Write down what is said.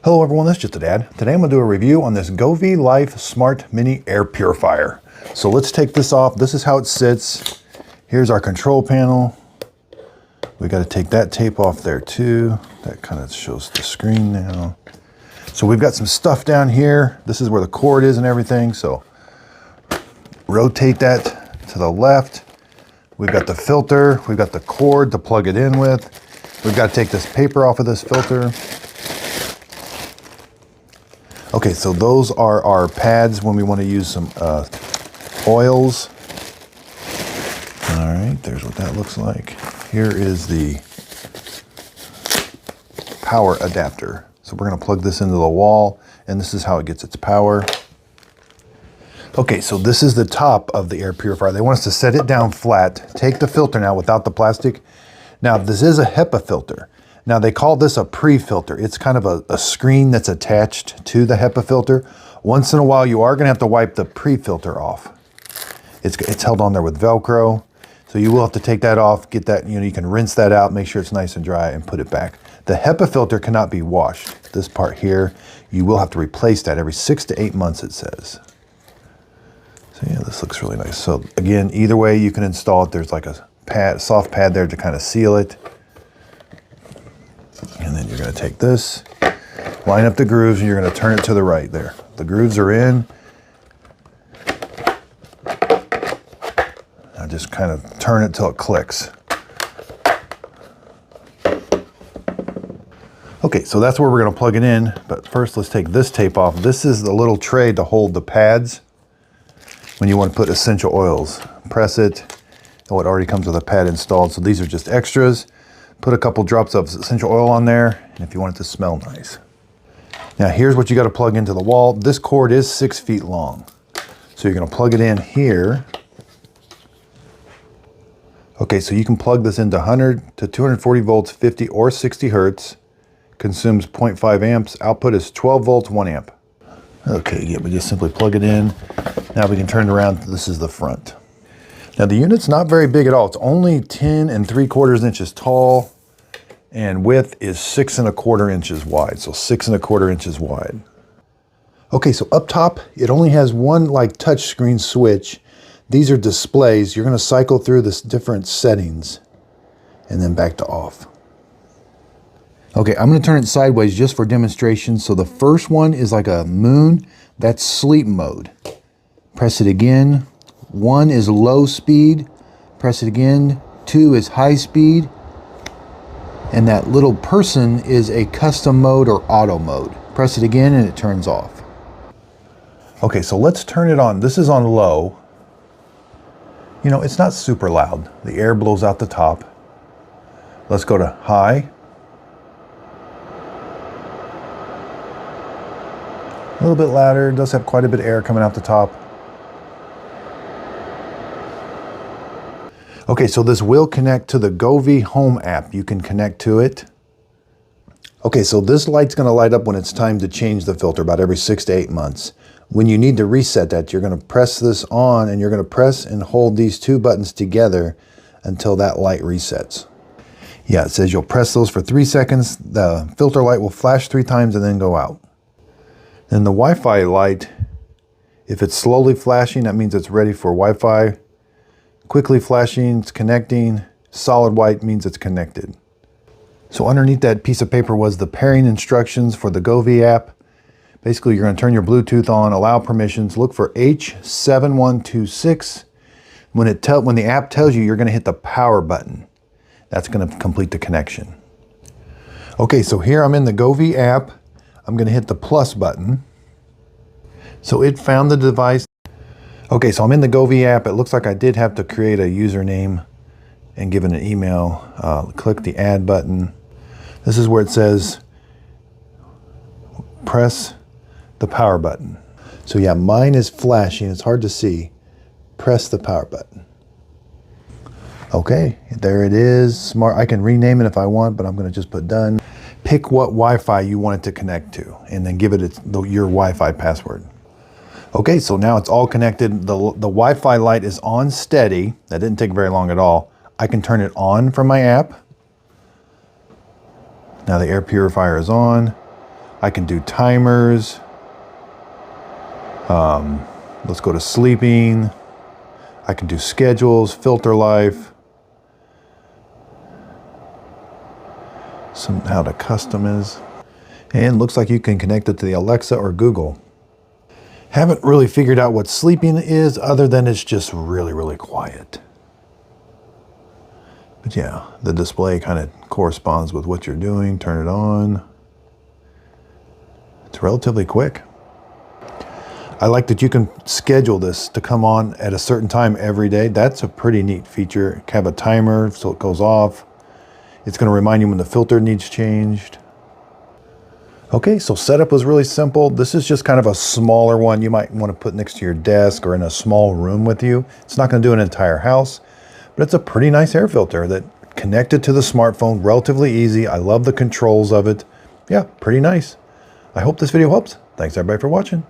Hello everyone, this is just a dad. Today I'm going to do a review on this GoveeLife Smart Mini Air Purifier. So let's take this off. This is how it sits. Here's our control panel. We got to take that tape off there too. That kind of shows the screen now. So we've got some stuff down here. This is where the cord is and everything. So rotate that to the left. We've got the filter. We've got the cord to plug it in with. We've got to take this paper off of this filter. Okay, so those are our pads when we want to use some oils. All right, there's what that looks like. Here is the power adapter. So we're going to plug this into the wall, and this is how it gets its power. Okay, so this is the top of the air purifier. They want us to set it down flat. Take the filter now without the plastic. Now, this is a HEPA filter. Now they call this a pre-filter. It's kind of a screen that's attached to the HEPA filter. Once in a while, you are gonna have to wipe the pre-filter off. It's held on there with Velcro. So you will have to take that off, get that, you can rinse that out, make sure it's nice and dry and put it back. The HEPA filter cannot be washed. This part here, you will have to replace that every 6 to 8 months, it says. So yeah, this looks really nice. So again, either way you can install it. There's like a soft pad there to kind of seal it. And then you're going to take this, line up the grooves, and you're going to turn it to the right there. The grooves are in. Now just kind of turn it till it clicks. Okay, so that's where we're going to plug it in. But first, let's take this tape off. This is the little tray to hold the pads when you want to put essential oils. Press it. Oh, it already comes with a pad installed. So these are just extras. Put a couple drops of essential oil on there, and if you want it to smell nice. Now here's what you got to plug into the wall. This cord is 6 feet long. So you're going to plug it in here. Okay, so you can plug this into 100 to 240 volts, 50 or 60 hertz. Consumes 0.5 amps. Output is 12 volts, 1 amp. Okay, yeah, we just simply plug it in. Now we can turn it around. This is the front. Now the unit's not very big at all. It's only 10 3/4 inches tall, and width is 6 1/4 inches wide. So 6 1/4 inches wide. Okay, so up top, it only has one touch screen switch. These are displays. You're gonna cycle through this different settings and then back to off. Okay, I'm gonna turn it sideways just for demonstration. So the first one is like a moon. That's sleep mode. Press it again. 1 is low speed, press it again. 2 is high speed. And that little person is a custom mode or auto mode. Press it again and it turns off. Okay, so let's turn it on. This is on low. You know, it's not super loud. The air blows out the top. Let's go to high. A little bit louder, it does have quite a bit of air coming out the top. Okay, so this will connect to the Govee Home app. You can connect to it. Okay, so this light's gonna light up when it's time to change the filter, about every 6 to 8 months. When you need to reset that, you're gonna press this on, and you're gonna press and hold these two buttons together until that light resets. Yeah, it says you'll press those for 3 seconds. The filter light will flash 3 times and then go out. Then the Wi-Fi light, if it's slowly flashing, that means it's ready for Wi-Fi. Quickly flashing, it's connecting. Solid white means it's connected. So underneath that piece of paper was the pairing instructions for the Govee app. Basically, you're going to turn your Bluetooth on, allow permissions, look for H7126. When the app tells you, you're going to hit the power button. That's going to complete the connection. Okay, so here I'm in the Govee app. I'm going to hit the plus button. So it found the device. Okay, so I'm in the Govee app. It looks like I did have to create a username and give it an email. Click the add button. This is where it says press the power button. So yeah, mine is flashing. It's hard to see. Press the power button. Okay, there it is. Smart. I can rename it if I want, but I'm going to just put done. Pick what Wi-Fi you want it to connect to, and then give it your Wi-Fi password. Okay, so now it's all connected. The Wi-Fi light is on steady. That didn't take very long at all. I can turn it on from my app. Now the air purifier is on. I can do timers. Let's go to sleeping. I can do schedules, filter life. How to custom is. And looks like you can connect it to the Alexa or Google. Haven't really figured out what sleeping is other than it's just really, really quiet. But yeah, the display kind of corresponds with what you're doing. Turn it on. It's relatively quick. I like that you can schedule this to come on at a certain time every day. That's a pretty neat feature. Have a timer so it goes off. It's going to remind you when the filter needs changed. Okay, so setup was really simple. This is just kind of a smaller one you might want to put next to your desk or in a small room with you. It's not going to do an entire house, but it's a pretty nice air filter that connected to the smartphone, relatively easy. I love the controls of it. Yeah, pretty nice. I hope this video helps. Thanks everybody for watching.